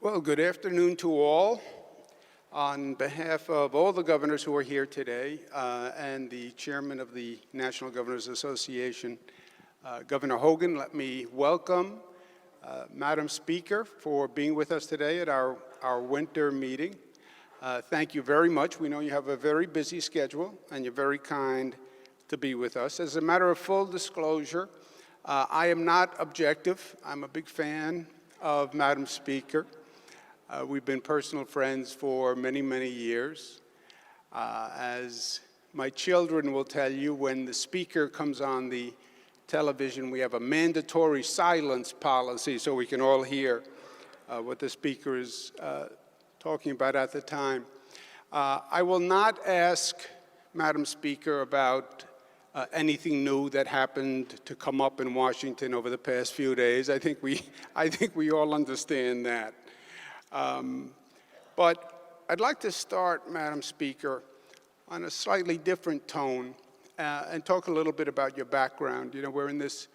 Well, good afternoon to all. On behalf of all the governors who are here today and the chairman of the National Governors Association, Governor Hogan, let me welcome Madam Speaker for being with us today at our winter meeting. Thank you very much. We know you have a very busy schedule and you're very kind to be with us. As a matter of full disclosure, I am not objective. I'm a big fan of Madam Speaker. We've been personal friends for many, many years. As my children will tell you, when the speaker comes on the television, we have a mandatory silence policy so we can all hear what the speaker is talking about at the time. I will not ask Madam Speaker about anything new that happened to come up in Washington over the past few days. I think we all understand that. But I'd like to start, Madam Speaker, on a slightly different tone and talk a little bit about your background. You know, we're in this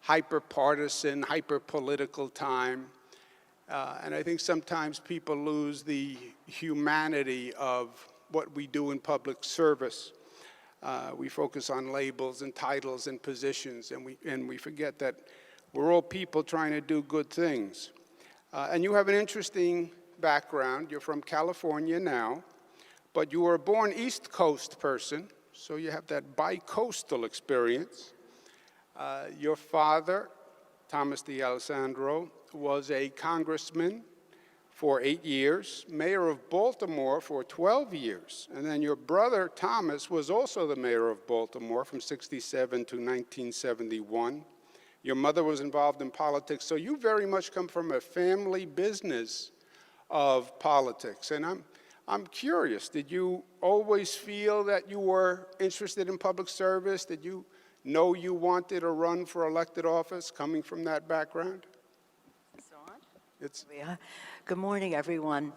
hyper-partisan, hyper-political time, and I think sometimes people lose the humanity of what we do in public service. We focus on labels and titles and positions, and we forget that we're all people trying to do good things. And you have an interesting background. You're from California now, but you were a born East Coast person, so you have that bi-coastal experience. Your father, Thomas D'Alessandro, was a congressman for 8 years, mayor of Baltimore for 12 years, and then your brother, Thomas, was also the mayor of Baltimore from 67 to 1971. Your mother was involved in politics, so you very much come from a family business of politics. And I'm curious, did you always feel that you were interested in public service? Did you know you wanted to run for elected office coming from that background? Good morning, everyone.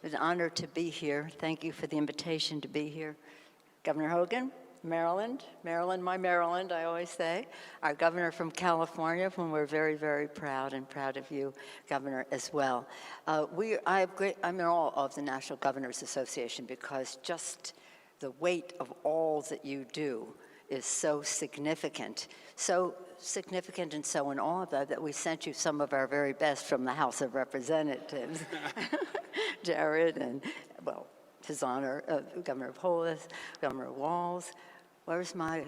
It's an honor to be here. Thank you for the invitation to be here. Governor Hogan, Maryland, my Maryland, I always say. Our governor from California, whom we're very, very proud of you, Governor, as well. I'm in awe of the National Governors Association because just the weight of all that you do is so significant and so in awe of that we sent you some of our very best from the House of Representatives, Jared and, well, His Honor, Governor Polis, Governor Walz. Where's my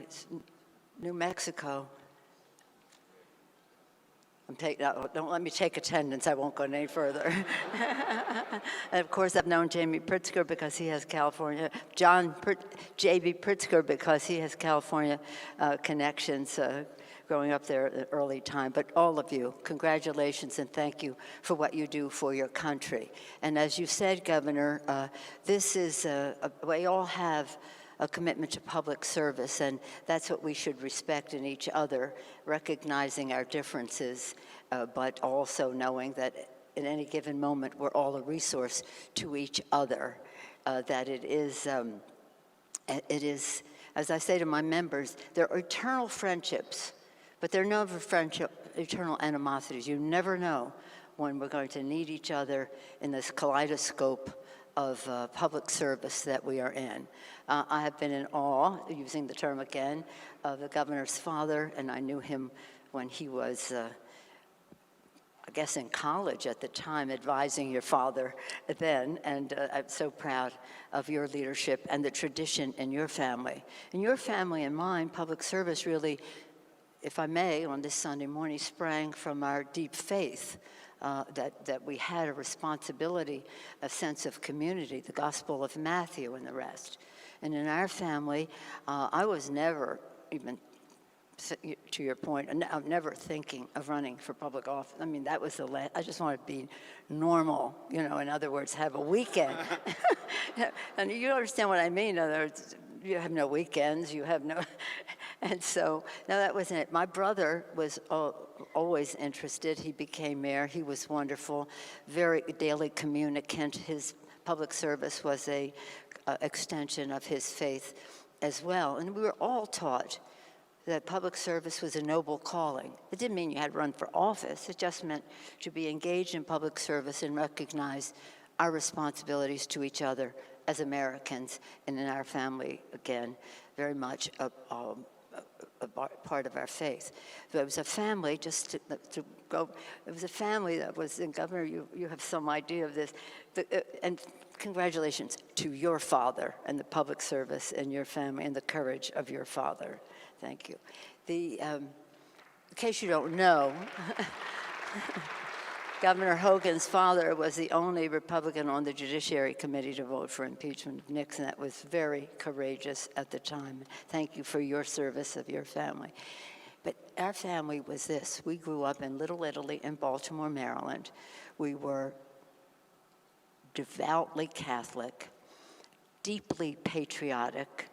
New Mexico? Don't let me take attendance. I won't go any further. And of course, I've known Jamie Pritzker because he has California. J.B. Pritzker because he has California connections. Growing up there at an early time. But all of you, congratulations and thank you for what you do for your country. And as you said, Governor, this is we all have a commitment to public service, and that's what we should respect in each other, recognizing our differences, but also knowing that in any given moment, we're all a resource to each other, that it is, as I say to my members, there are eternal friendships, but there are never eternal animosities. You never know when we're going to need each other in this kaleidoscope of public service that we are in. I have been in awe, using the term again, of the governor's father, and I knew him when he was, I guess, in college at the time, advising your father then, and I'm so proud of your leadership and the tradition in your family. In your family and mine, public service really, if I may, on this Sunday morning, sprang from our deep faith that we had a responsibility, a sense of community, the Gospel of Matthew and the rest. And in our family, I was never even, to your point, I'm never thinking of running for public office. I mean, that was the last, I just wanted to be normal, you know, in other words, have a weekend. And you understand what I mean, in other words, you have no weekends, you have no, and so, no, that wasn't it. My brother was always interested. He became mayor. He was wonderful, very daily communicant. His public service was a extension of his faith as well. And we were all taught that public service was a noble calling. It didn't mean you had to run for office. It just meant to be engaged in public service and recognize our responsibilities to each other as Americans and in our family, again, very much a part of our faith. So it was a family, just to go, it was a family that was, and Governor, you have some idea of this, and congratulations to your father and the public service and your family and the courage of your father. Thank you. In case you don't know, Governor Hogan's father was the only Republican on the Judiciary Committee to vote for impeachment of Nixon. That was very courageous at the time. Thank you for your service of your family. But our family was this. We grew up in Little Italy in Baltimore, Maryland. We were devoutly Catholic, deeply patriotic,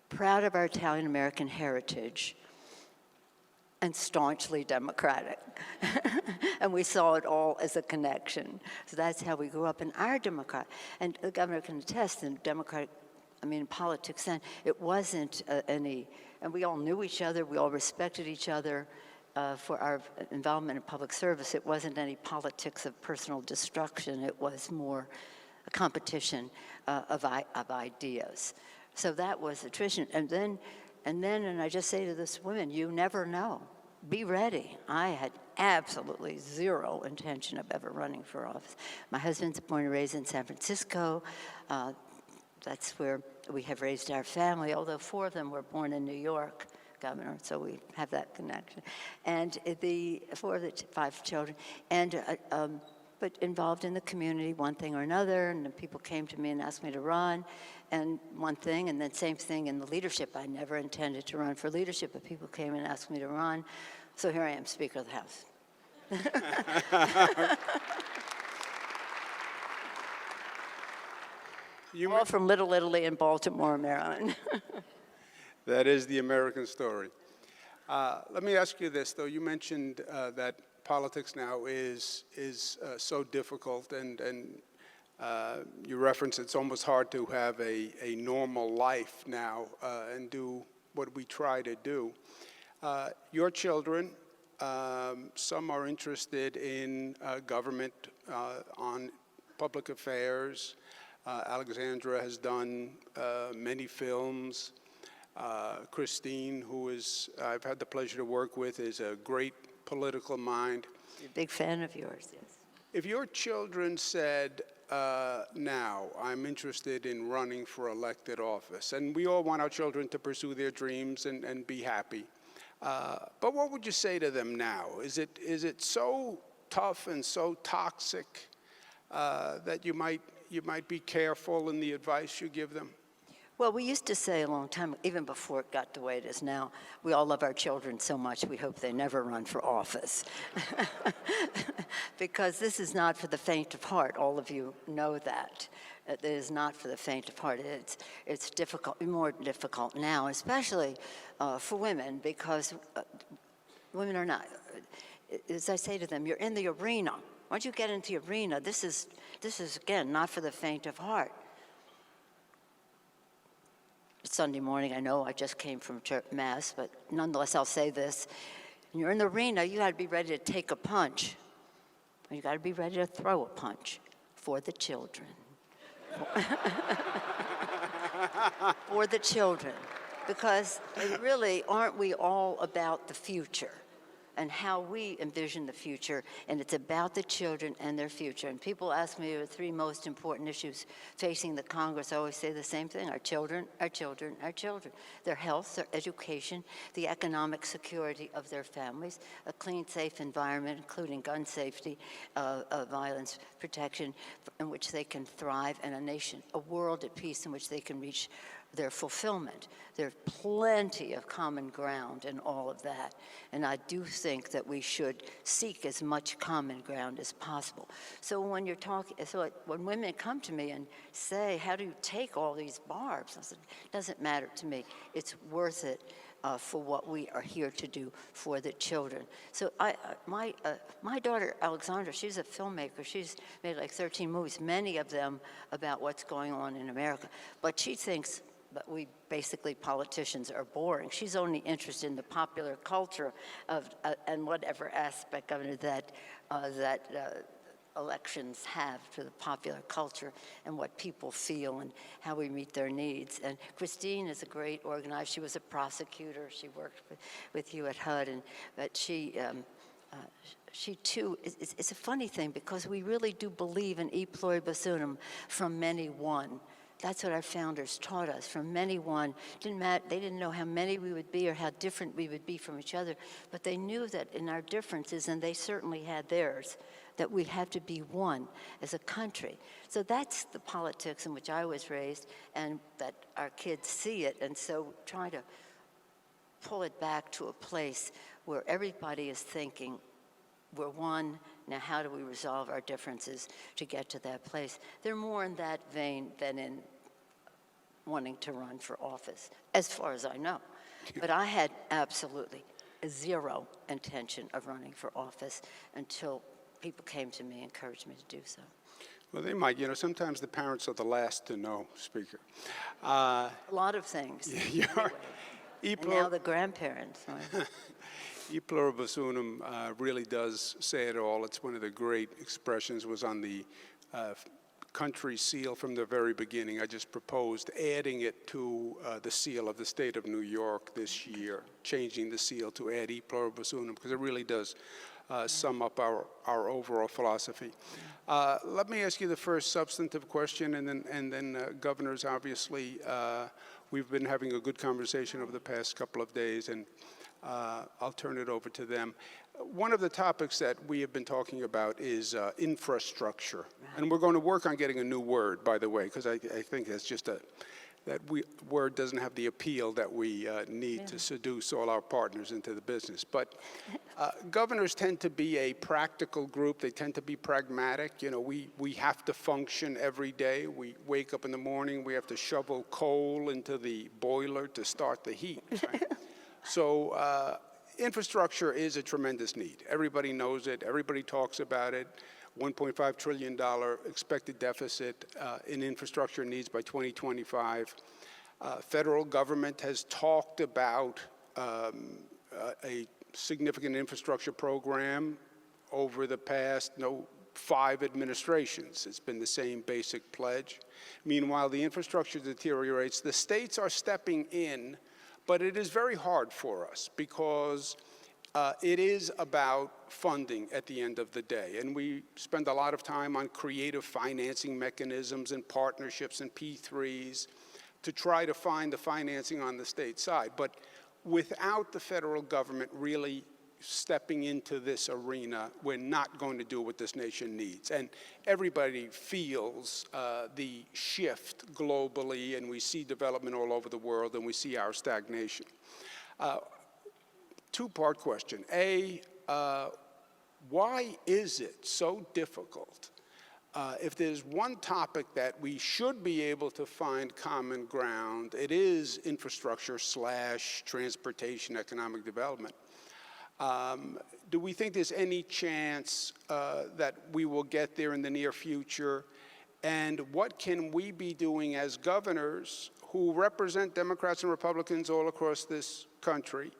proud of our Italian-American heritage, and staunchly Democratic. And we saw it all as a connection. So that's how we grew up. And our Democrat, and the governor can attest, in Democratic, politics then, it wasn't any, and we all knew each other, we all respected each other for our involvement in public service. It wasn't any politics of personal destruction, it was more a competition of ideas. So that was the tradition. And I just say to this women, you never know. Be ready. I had absolutely zero intention of ever running for office. My husband's born and raised in San Francisco. That's where we have raised our family, although 4 of them were born in New York, Governor, so we have that connection. And 4 of the 5 children, and but involved in the community, one thing or another, and then people came to me and asked me to run, and one thing, and then same thing in the leadership. I never intended to run for leadership, but people came and asked me to run, so here I am, Speaker of the House. All from Little Italy in Baltimore, Maryland. That is the American story. Let me ask you this, though. You mentioned that politics now is so difficult, and you reference it's almost hard to have a normal life now and do what we try to do. Your children, some are interested in government on public affairs. Alexandra has done many films. Christine, who I've had the pleasure to work with, is a great political mind. A big fan of yours, yes. If your children said, now, I'm interested in running for elected office, and we all want our children to pursue their dreams and be happy, but what would you say to them now? Is it so tough and so toxic that you might be careful in the advice you give them? Well, we used to say a long time, even before it got the way it is now, we all love our children so much we hope they never run for office. Because this is not for the faint of heart. All of you know that. It is not for the faint of heart. It's difficult, more difficult now, especially for women, because women are not, as I say to them, you're in the arena. Once you get into the arena, this is again, not for the faint of heart. It's Sunday morning, I know I just came from church mass, but nonetheless, I'll say this. When you're in the arena, you gotta be ready to take a punch. You gotta be ready to throw a punch for the children. For the children. Because really, aren't we all about the future and how we envision the future, and it's about the children and their future. And people ask me the 3 most important issues facing the Congress. I always say the same thing: our children, our children, our children. Their health, their education, the economic security of their families, a clean, safe environment, including gun safety, violence protection, in which they can thrive, and a nation, a world at peace in which they can reach their fulfillment. There's plenty of common ground in all of that. And I do think that we should seek as much common ground as possible. So when you're talking, when women come to me and say, how do you take all these barbs? I said, it doesn't matter to me. It's worth it for what we are here to do for the children. So my daughter, Alexandra, she's a filmmaker. She's made like 13 movies, many of them about what's going on in America. But she thinks but we basically, politicians are boring. She's only interested in the popular culture of and whatever aspect of it that elections have to the popular culture and what people feel and how we meet their needs. And Christine is a great organizer. She was a prosecutor. She worked with you at HUD, but she too, it's a funny thing because we really do believe in e pluribus unum, from many one. That's what our founders taught us, from many one. Didn't matter, they didn't know how many we would be or how different we would be from each other, but they knew that in our differences, and they certainly had theirs, that we have to be one as a country. So that's the politics in which I was raised, and that our kids see it, and so try to pull it back to a place where everybody is thinking, we're one, now how do we resolve our differences to get to that place? They're more in that vein than in wanting to run for office, as far as I know. But I had absolutely zero intention of running for office until people came to me and encouraged me to do so. Well, they might. Sometimes the parents are the last to know, Speaker. A lot of things. Anyway. And now the grandparents. E pluribus unum really does say it all. It's one of the great expressions, was on the country seal from the very beginning. I just proposed adding it to the seal of the state of New York this year, changing the seal to add e pluribus unum, because it really does sum up our overall philosophy. Let me ask you the first substantive question, and then governors, obviously, we've been having a good conversation over the past couple of days, and I'll turn it over to them. One of the topics that we have been talking about is infrastructure. And we're going to work on getting a new word, by the way, because I think that's just that word doesn't have the appeal that we need to seduce all our partners into the business. But governors tend to be a practical group. They tend to be pragmatic. We have to function every day. We wake up in the morning, we have to shovel coal into the boiler to start the heat, right? So infrastructure is a tremendous need. Everybody knows it. Everybody talks about it. $1.5 trillion expected deficit in infrastructure needs by 2025. Federal government has talked about a significant infrastructure program over the past 5 administrations. It's been the same basic pledge. Meanwhile, the infrastructure deteriorates. The states are stepping in, but it is very hard for us because it is about funding at the end of the day. And we spend a lot of time on creative financing mechanisms and partnerships and P3s to try to find the financing on the state side. But without the federal government really stepping into this arena, we're not going to do what this nation needs. And everybody feels the shift globally, and we see development all over the world, and we see our stagnation. Two-part question. A, why is it so difficult? If there's one topic that we should be able to find common ground, it is infrastructure / transportation, economic development. Do we think there's any chance that we will get there in the near future? And what can we be doing as governors who represent Democrats and Republicans all across this country?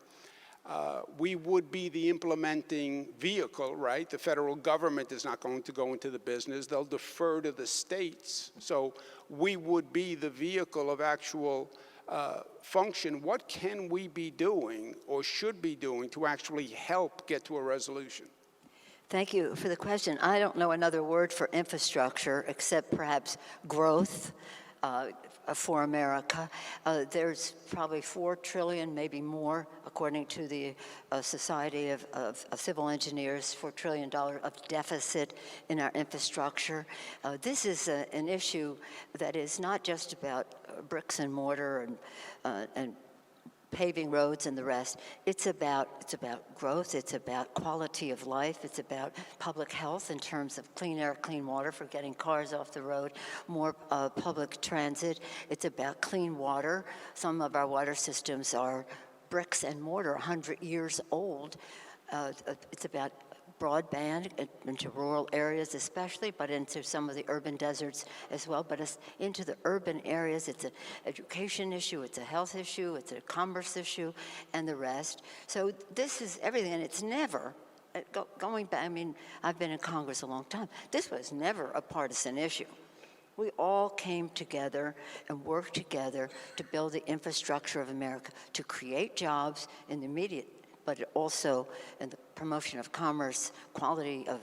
We would be the implementing vehicle, right? The federal government is not going to go into the business. They'll defer to the states. So we would be the vehicle of actual function. What can we be doing or should be doing to actually help get to a resolution? Thank you for the question. I don't know another word for infrastructure except perhaps growth for America. There's probably $4 trillion, maybe more, according to the Society of Civil Engineers, $4 trillion of deficit in our infrastructure. This is an issue that is not just about bricks and mortar and paving roads and the rest. It's about growth. It's about quality of life. It's about public health in terms of clean air, clean water for getting cars off the road, more public transit. It's about clean water. Some of our water systems are bricks and mortar, 100 years old. It's about broadband into rural areas especially, but into some of the urban deserts as well. But into the urban areas, it's an education issue, it's a health issue, it's a commerce issue, and the rest. So this is everything, and it's never, going back, I mean, I've been in Congress a long time. This was never a partisan issue. We all came together and worked together to build the infrastructure of America, to create jobs in the immediate, but also in the promotion of commerce, quality of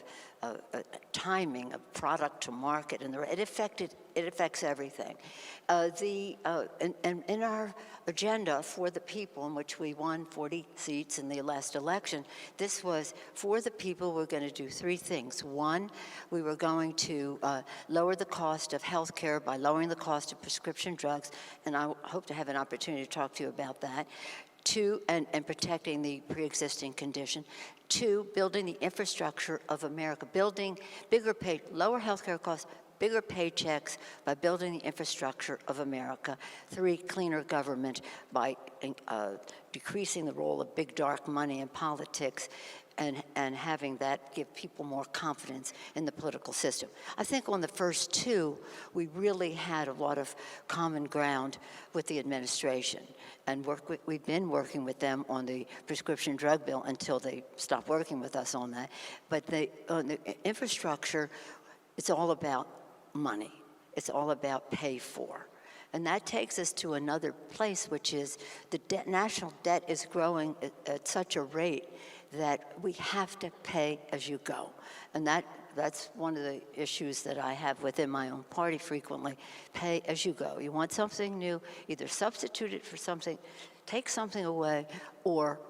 timing of product to market, and it affects everything. And in our agenda for the people, in which we won 40 seats in the last election, this was for the people. We're going to do three things. One, we were going to lower the cost of health care by lowering the cost of prescription drugs, and I hope to have an opportunity to talk to you about that. Two, and protecting the pre-existing condition. Two, building the infrastructure of America, building lower healthcare costs, bigger paychecks by building the infrastructure of America. Three, cleaner government by decreasing the role of big dark money in politics and having that give people more confidence in the political system. I think on the first two, we really had a lot of common ground with the administration. And we've been working with them on the prescription drug bill until they stopped working with us on that. But on the infrastructure, it's all about money. It's all about pay for. And that takes us to another place, which is the national debt is growing at such a rate that we have to pay as you go. And that's one of the issues that I have within my own party frequently. Pay as you go. You want something new, either substitute it for something, take something away, or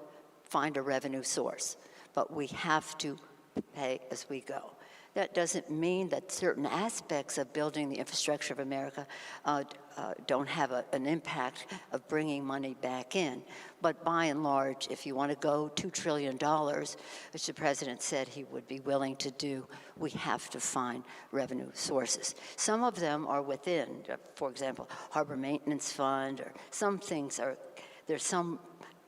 find a revenue source. But we have to pay as we go. That doesn't mean that certain aspects of building the infrastructure of America don't have an impact of bringing money back in. But by and large, if you want to go $2 trillion, which the president said he would be willing to do, we have to find revenue sources. Some of them are within, for example, Harbor Maintenance Fund, or some things there's some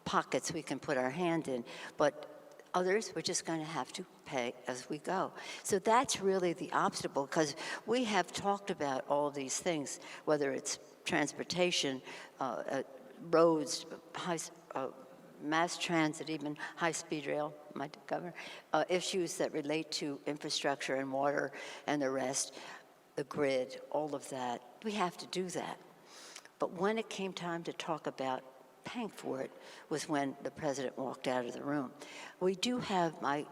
pockets we can put our hand in, but others, we're just going to have to pay as we go. So that's really the obstacle, because we have talked about all of these things, whether it's transportation, roads, mass transit, even high-speed rail, my governor, issues that relate to infrastructure and water and the rest, the grid, all of that. We have to do that. But when it came time to talk about paying for it was when the president walked out of the room. We do have my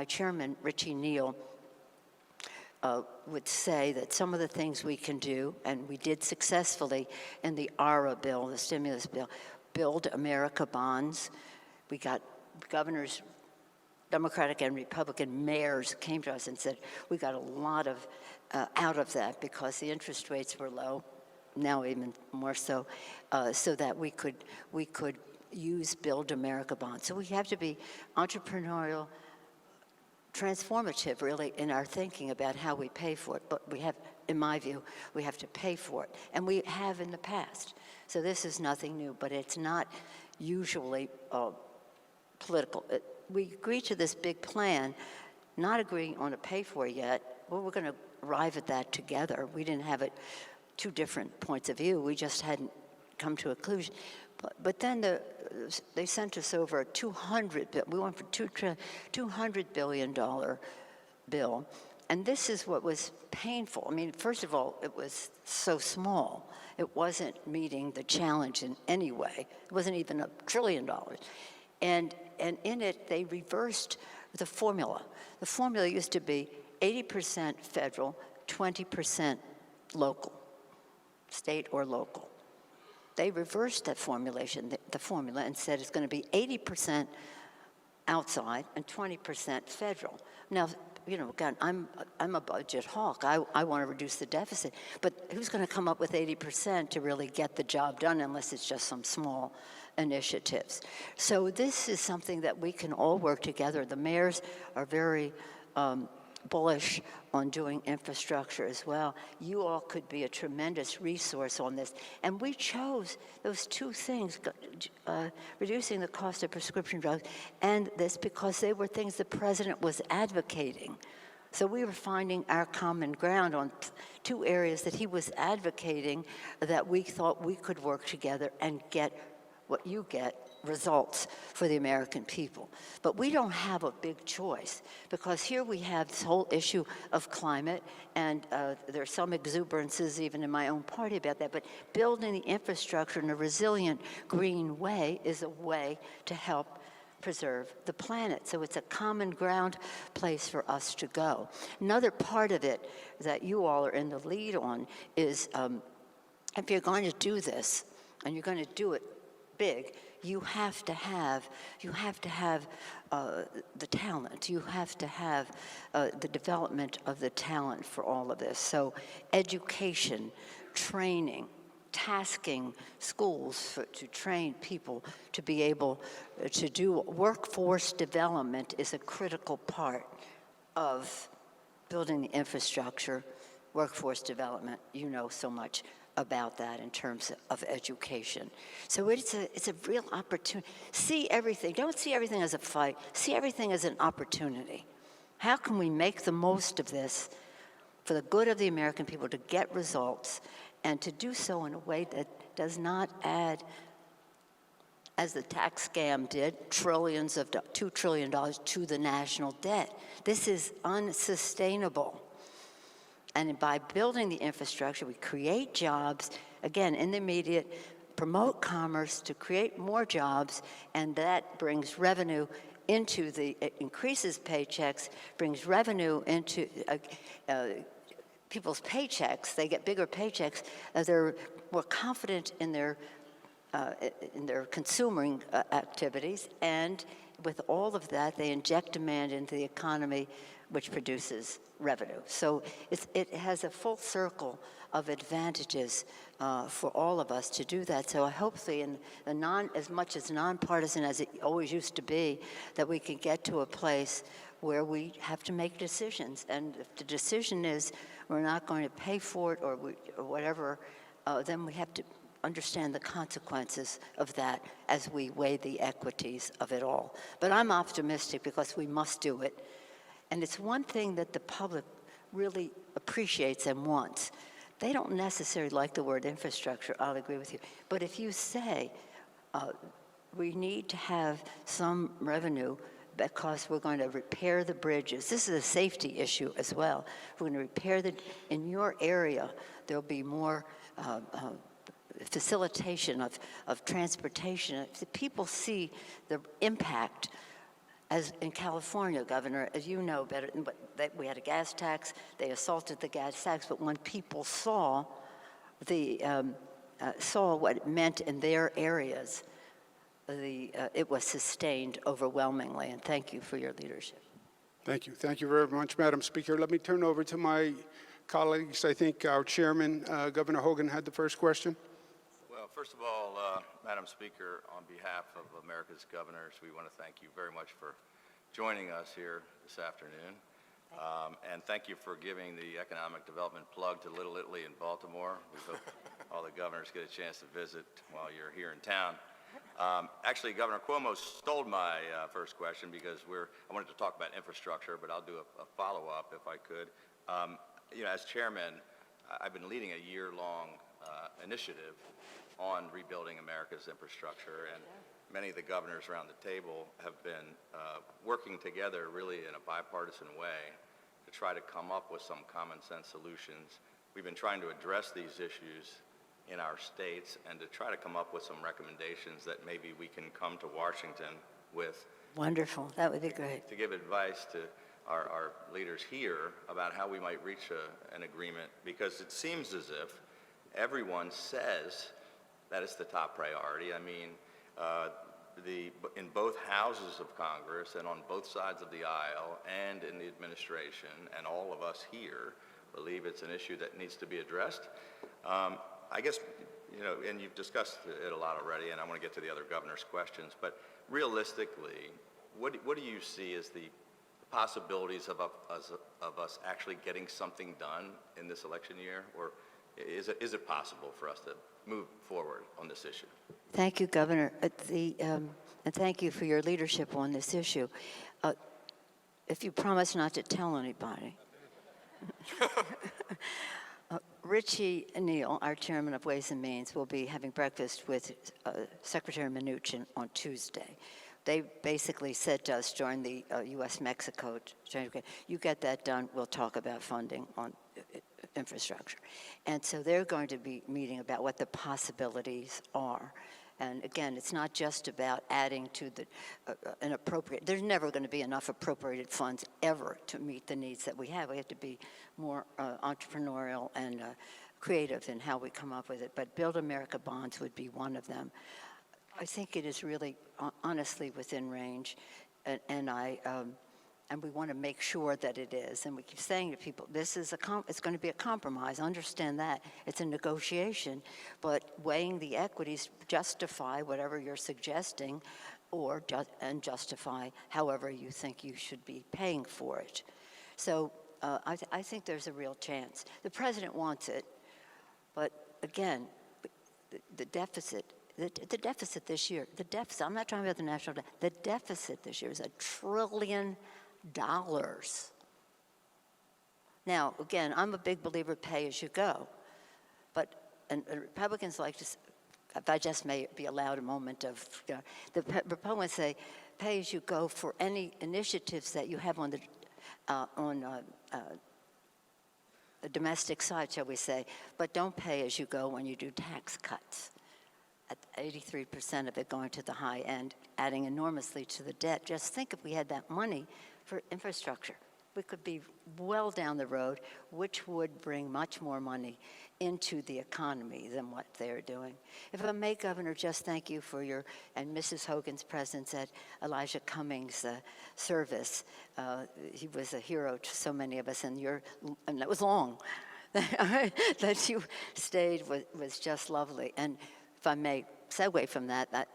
chairman, Richie Neal, would say that some of the things we can do, and we did successfully in the ARA bill, the stimulus bill, Build America bonds. We got governors, Democratic and Republican mayors came to us and said, we got a lot of out of that because the interest rates were low, now even more so, so that we could use Build America bonds. So we have to be entrepreneurial, transformative, really, in our thinking about how we pay for it. But we have, in my view, we have to pay for it. And we have in the past. So this is nothing new, but it's not usually political. We agreed to this big plan, not agreeing on a pay for it yet. Well, we're going to arrive at that together. We didn't have it two different points of view. We just hadn't come to a conclusion. But then they sent us over a we went for $200 billion bill. And this is what was painful. I mean, first of all, it was so small. It wasn't meeting the challenge in any way. It wasn't even $1 trillion. And in it, they reversed the formula. The formula used to be 80% federal, 20% local, state or local. They reversed that formulation, the formula, and said it's going to be 80% outside and 20% federal. Now, you know, again, I'm a budget hawk. I want to reduce the deficit. But who's going to come up with 80% to really get the job done unless it's just some small initiatives? So this is something that we can all work together. The mayors are very bullish on doing infrastructure as well. You all could be a tremendous resource on this. And we chose those two things, reducing the cost of prescription drugs and this, because they were things the president was advocating. So we were finding our common ground on two areas that he was advocating that we thought we could work together and get what you get, results for the American people. But we don't have a big choice, because here we have this whole issue of climate, and there are some exuberances even in my own party about that, but building the infrastructure in a resilient green way is a way to help preserve the planet. So it's a common ground place for us to go. Another part of it that you all are in the lead on is if you're going to do this, and you're going to do it big, you have to have the talent. You have to have the development of the talent for all of this. So education, training, tasking schools to train people to be able to do workforce development is a critical part of building the infrastructure. Workforce development, you know so much about that in terms of education. So it's a real opportunity. See everything, don't see everything as a fight, see everything as an opportunity. How can we make the most of this for the good of the American people to get results, and to do so in a way that does not add, as the tax scam did, $2 trillion to the national debt. This is unsustainable. And by building the infrastructure, we create jobs, again, in the immediate, promote commerce to create more jobs, and that brings revenue into it increases paychecks, brings revenue into people's paychecks. They get bigger paychecks. They're more confident in their consuming activities, and with all of that, they inject demand into the economy, which produces revenue. So it has a full circle of advantages for all of us to do that. So hopefully, as much as nonpartisan as it always used to be, that we can get to a place where we have to make decisions. And if the decision is we're not going to pay for it or whatever, then we have to understand the consequences of that as we weigh the equities of it all. But I'm optimistic because we must do it. And it's one thing that the public really appreciates and wants. They don't necessarily like the word infrastructure, I'll agree with you. But if you say we need to have some revenue because we're going to repair the bridges. This is a safety issue as well. We're going to repair in your area, there'll be more facilitation of transportation. If people see the impact, as in California, Governor, as you know better, we had a gas tax, they assaulted the gas tax, but when people saw what it meant in their areas, it was sustained overwhelmingly, and thank you for your leadership. Thank you. Thank you very much, Madam Speaker. Let me turn over to my colleagues. I think our chairman, Governor Hogan, had the first question. Well, first of all, Madam Speaker, on behalf of America's governors, we want to thank you very much for joining us here this afternoon. And thank you for giving the economic development plug to Little Italy in Baltimore. We hope all the governors get a chance to visit while you're here in town. Actually, Governor Cuomo stole my first question because I wanted to talk about infrastructure, but I'll do a follow-up if I could. As chairman, I've been leading a year-long initiative on rebuilding America's infrastructure, and many of the governors around the table have been working together really in a bipartisan way to try to come up with some common sense solutions. We've been trying to address these issues in our states and to try to come up with some recommendations that maybe we can come to Washington with. Wonderful. That would be great. To give advice to our leaders here about how we might reach an agreement, because it seems as if everyone says that it's the top priority. I mean, in both houses of Congress and on both sides of the aisle and in the administration and all of us here believe it's an issue that needs to be addressed. I guess, and you've discussed it a lot already, and I want to get to the other governor's questions, but realistically, what do you see as the possibilities of us actually getting something done in this election year, or is it possible for us to move forward on this issue? Thank you, Governor. And thank you for your leadership on this issue. If you promise not to tell anybody. Richie Neal, our chairman of Ways and Means, will be having breakfast with Secretary Mnuchin on Tuesday. They basically said to us during the U.S.-Mexico, you get that done, we'll talk about funding on infrastructure. And so they're going to be meeting about what the possibilities are. And again, it's not just about adding to an appropriate, there's never going to be enough appropriated funds ever to meet the needs that we have. We have to be more entrepreneurial and creative in how we come up with it. But Build America bonds would be one of them. I think it is really honestly within range, and we want to make sure that it is. And we keep saying to people, this is it's going to be a compromise. Understand that. It's a negotiation, but weighing the equities justify whatever you're suggesting and justify however you think you should be paying for it. So I think there's a real chance. The president wants it, but again, the deficit this year, I'm not talking about the national debt, the deficit this year is $1 trillion. Now, again, I'm a big believer pay as you go, and Republicans like to, if I just may be allowed a moment of, the Republicans say pay as you go for any initiatives that you have on the domestic side, shall we say, but don't pay as you go when you do tax cuts. At 83% of it going to the high end, adding enormously to the debt. Just think if we had that money for infrastructure. We could be well down the road, which would bring much more money into the economy than what they're doing. If I may, Governor, just thank you for your and Mrs. Hogan's presence at Elijah Cummings' service. He was a hero to so many of us, and that was long. That you stayed was just lovely. And if I may segue from that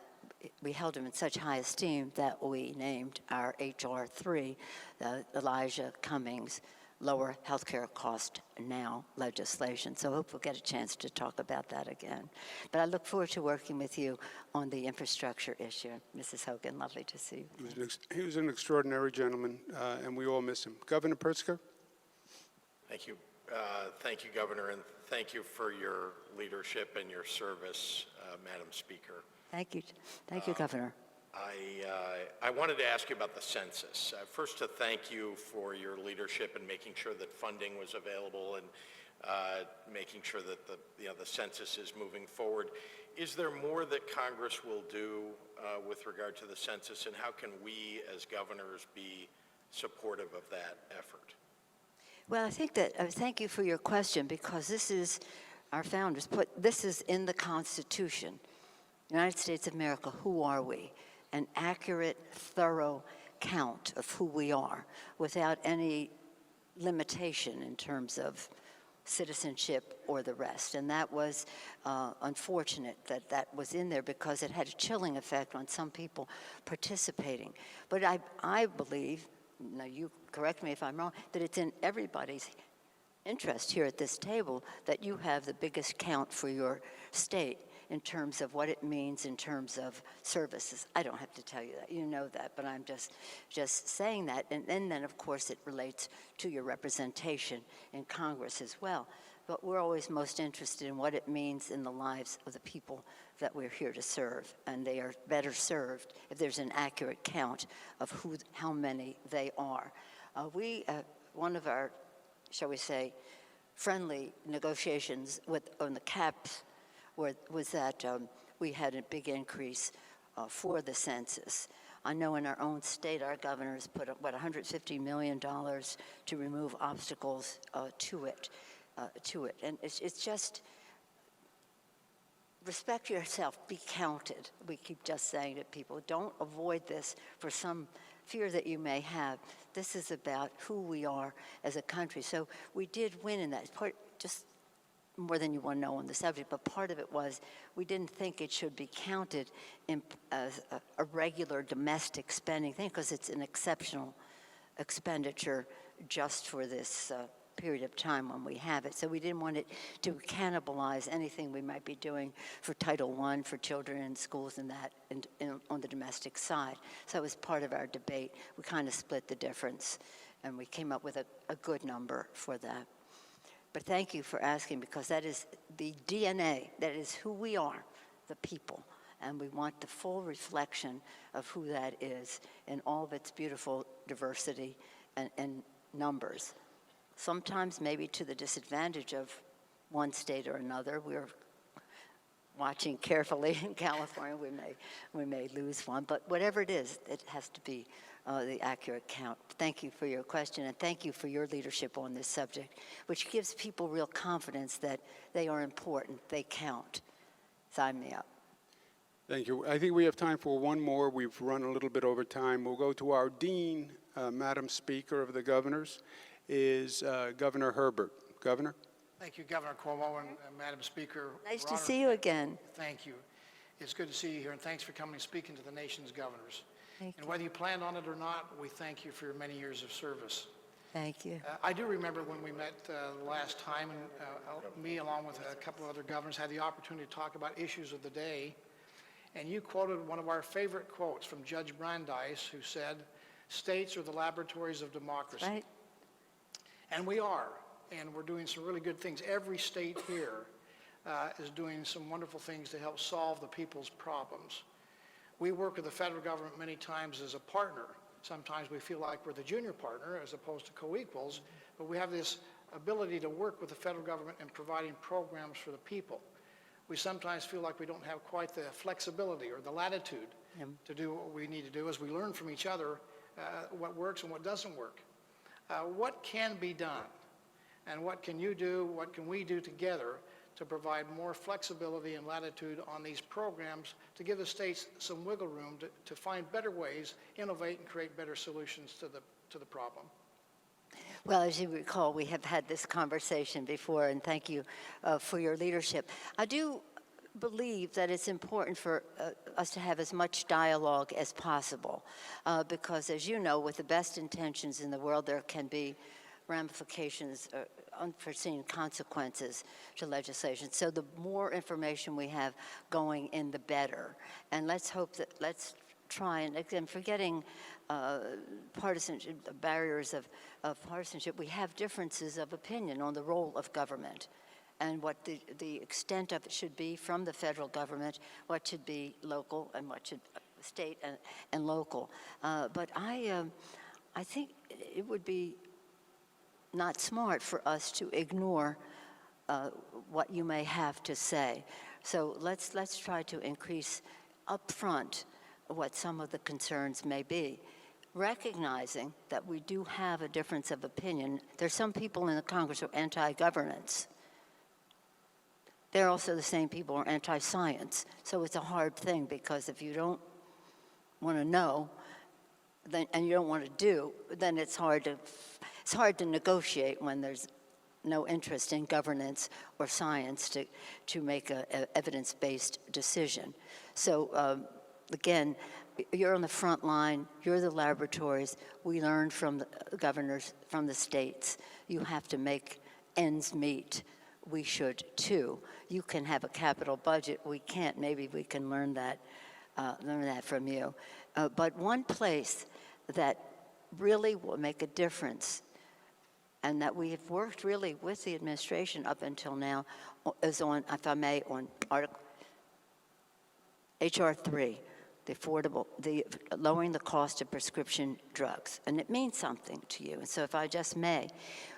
we held him in such high esteem that we named our H.R. 3, the Elijah Cummings Lower Healthcare Cost Now legislation. So I hope we'll get a chance to talk about that again. But I look forward to working with you on the infrastructure issue. Mrs. Hogan, lovely to see you. He was an extraordinary gentleman, and we all miss him. Governor Pritzker? Thank you. Thank you, Governor, and thank you for your leadership and your service, Madam Speaker. Thank you. Thank you, Governor. I wanted to ask you about the census. First, to thank you for your leadership in making sure that funding was available and making sure that the census is moving forward. Is there more that Congress will do with regard to the census, and how can we as governors be supportive of that effort? Well, I think that, thank you for your question, because this is, our founders this is in the Constitution. United States of America, who are we? An accurate, thorough count of who we are without any limitation in terms of citizenship or the rest. And that was unfortunate that that was in there, because it had a chilling effect on some people participating. But I believe, now you correct me if I'm wrong, that it's in everybody's interest here at this table that you have the biggest count for your state in terms of what it means in terms of services. I don't have to tell you that, you know that, but I'm just saying that. And then, of course, it relates to your representation in Congress as well. But we're always most interested in what it means in the lives of the people that we're here to serve. And they are better served if there's an accurate count of how many they are. One of our, shall we say, friendly negotiations on the caps was that we had a big increase for the census. I know in our own state, our governors put up, $150 million to remove obstacles to it. And it's just, respect yourself, be counted. We keep just saying to people, don't avoid this for some fear that you may have. This is about who we are as a country. So we did win in that part, just more than you want to know on the subject, but part of it was we didn't think it should be counted as a regular domestic spending thing, because it's an exceptional expenditure just for this period of time when we have it. So we didn't want it to cannibalize anything we might be doing for Title I for children in schools and that on the domestic side. So it was part of our debate. We kind of split the difference, and we came up with a good number for that. But thank you for asking, because that is the DNA, that is who we are, the people. And we want the full reflection of who that is in all of its beautiful diversity and numbers. Sometimes maybe to the disadvantage of one state or another. We're watching carefully in California. We may lose one, but whatever it is, it has to be the accurate count. Thank you for your question, and thank you for your leadership on this subject, which gives people real confidence that they are important, they count. Sign me up. Thank you. I think we have time for one more. We've run a little bit over time. We'll go to our Dean, Madam Speaker of the Governors, is Governor Herbert. Governor? Thank you, Governor Cuomo and Madam Speaker. Nice We're to honored- see you again. Thank you. It's good to see you here, and thanks for coming and speaking to the nation's governors. Thank And you. whether you planned on it or not, we thank you for your many years of service. Thank you. I do remember when we met last time, and me along with a couple of other governors had the opportunity to talk about issues of the day, and you quoted one of our favorite quotes from Judge Brandeis, who said, "States are the laboratories of democracy." Right? And we are, and we're doing some really good things. Every state here is doing some wonderful things to help solve the people's problems. We work with the federal government many times as a partner. Sometimes we feel like we're the junior partner as opposed to co-equals, but we have this ability to work with the federal government in providing programs for the people. We sometimes feel like we don't have quite the flexibility or the latitude to do what we need to do as we learn from each other what works and what doesn't work. What can be done, and what can you do, what can we do together to provide more flexibility and latitude on these programs to give the states some wiggle room to find better ways, innovate, and create better solutions to the problem? Well, as you recall, we have had this conversation before, and thank you for your leadership. I do believe that it's important for us to have as much dialogue as possible, because, as you know, with the best intentions in the world, there can be ramifications, unforeseen consequences to legislation. So the more information we have going in, the better. And let's try, and again, forgetting partisanship, the barriers of partisanship, we have differences of opinion on the role of government and what the extent of it should be from the federal government, what should be local and what should state and local. But I think it would be not smart for us to ignore what you may have to say. So let's try to increase upfront what some of the concerns may be, recognizing that we do have a difference of opinion. There's some people in the Congress who are anti-governance. They're also the same people who are anti-science. So it's a hard thing, because if you don't want to know, then, and you don't want to do, then it's hard to negotiate when there's no interest in governance or science to make an evidence-based decision. So again, you're on the front line, you're the laboratories, we learn from the governors, from the states. You have to make ends meet. We should too. You can have a capital budget, we can't. Maybe we can learn that from you. But one place that really will make a difference, and that we have worked really with the administration up until now, is on, if I may, on H.R. 3, the lowering the cost of prescription drugs. And it means something to you. And so if I just may,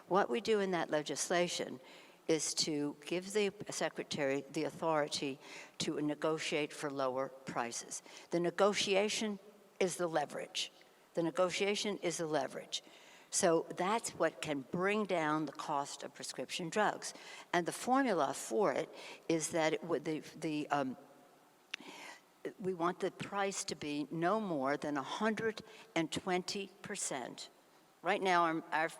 what we do in that legislation is to give the secretary the authority to negotiate for lower prices. The negotiation is the leverage. The negotiation is the leverage. So that's what can bring down the cost of prescription drugs. And the formula for it is that we want the price to be no more than 120%. Right now, our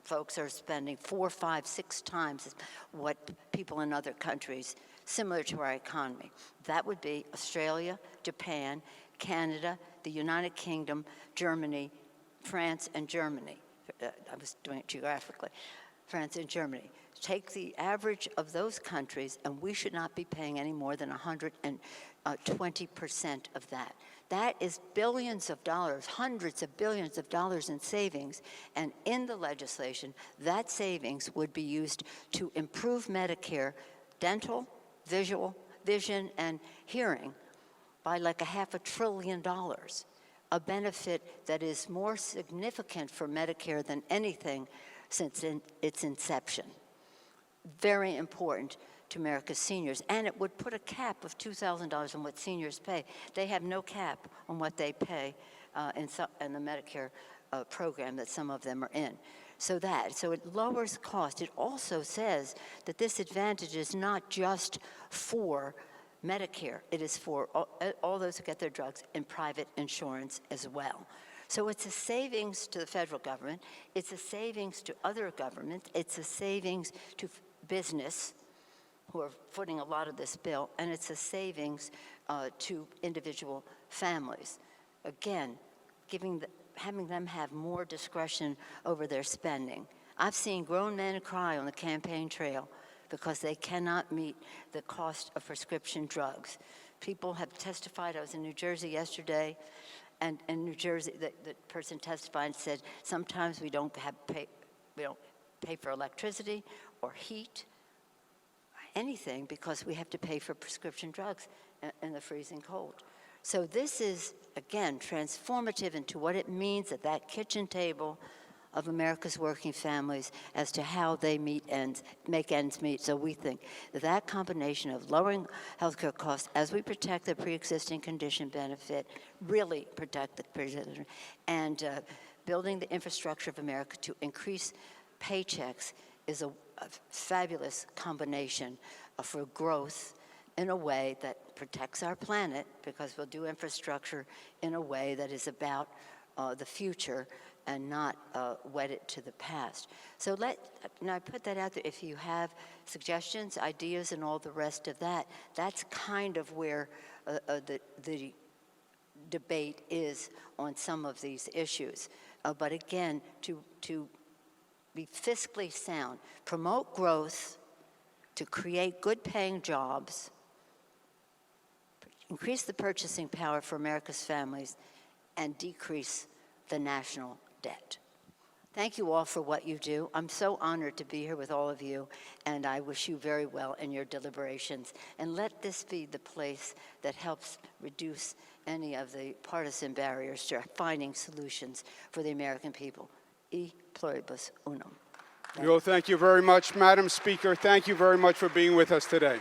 folks are spending 4, 5, 6 times what people in other countries, similar to our economy. That would be Australia, Japan, Canada, the United Kingdom, Germany, France and Germany. I was doing it geographically. France and Germany. Take the average of those countries, and we should not be paying any more than 120% of that. That is billions of dollars, hundreds of billions of dollars in savings, and in the legislation, that savings would be used to improve Medicare, dental, vision, and hearing by like $500 billion, a benefit that is more significant for Medicare than anything since its inception. Very important to America's seniors, and it would put a cap of $2,000 on what seniors pay. They have no cap on what they pay in the Medicare program that some of them are in. So it lowers cost. It also says that this advantage is not just for Medicare. It is for all those who get their drugs in private insurance as well. So it's a savings to the federal government. It's a savings to other governments. It's a savings to business, who are footing a lot of this bill, and it's a savings to individual families. Again, having them have more discretion over their spending. I've seen grown men cry on the campaign trail because they cannot meet the cost of prescription drugs. People have testified. I was in New Jersey yesterday, and in New Jersey, the person testified and said, sometimes we don't pay for electricity or heat, anything, because we have to pay for prescription drugs in the freezing cold. So this is, again, transformative into what it means at that kitchen table of America's working families as to how they make ends meet. So we think that combination of lowering healthcare costs as we protect the pre-existing condition benefit, really protect the pre-existing, and building the infrastructure of America to increase paychecks is a fabulous combination for growth in a way that protects our planet, because we'll do infrastructure in a way that is about the future and not wedded to the past. So I put that out there. If you have suggestions, ideas, and all the rest of that, that's kind of where the debate is on some of these issues. But again, to be fiscally sound, promote growth, to create good-paying jobs, increase the purchasing power for America's families, and decrease the national debt. Thank you all for what you do. I'm so honored to be here with all of you, and I wish you very well in your deliberations. And let this be the place that helps reduce any of the partisan barriers to finding solutions for the American people. E pluribus unum. Thank you very much, Madam Speaker. Thank you very much for being with us today.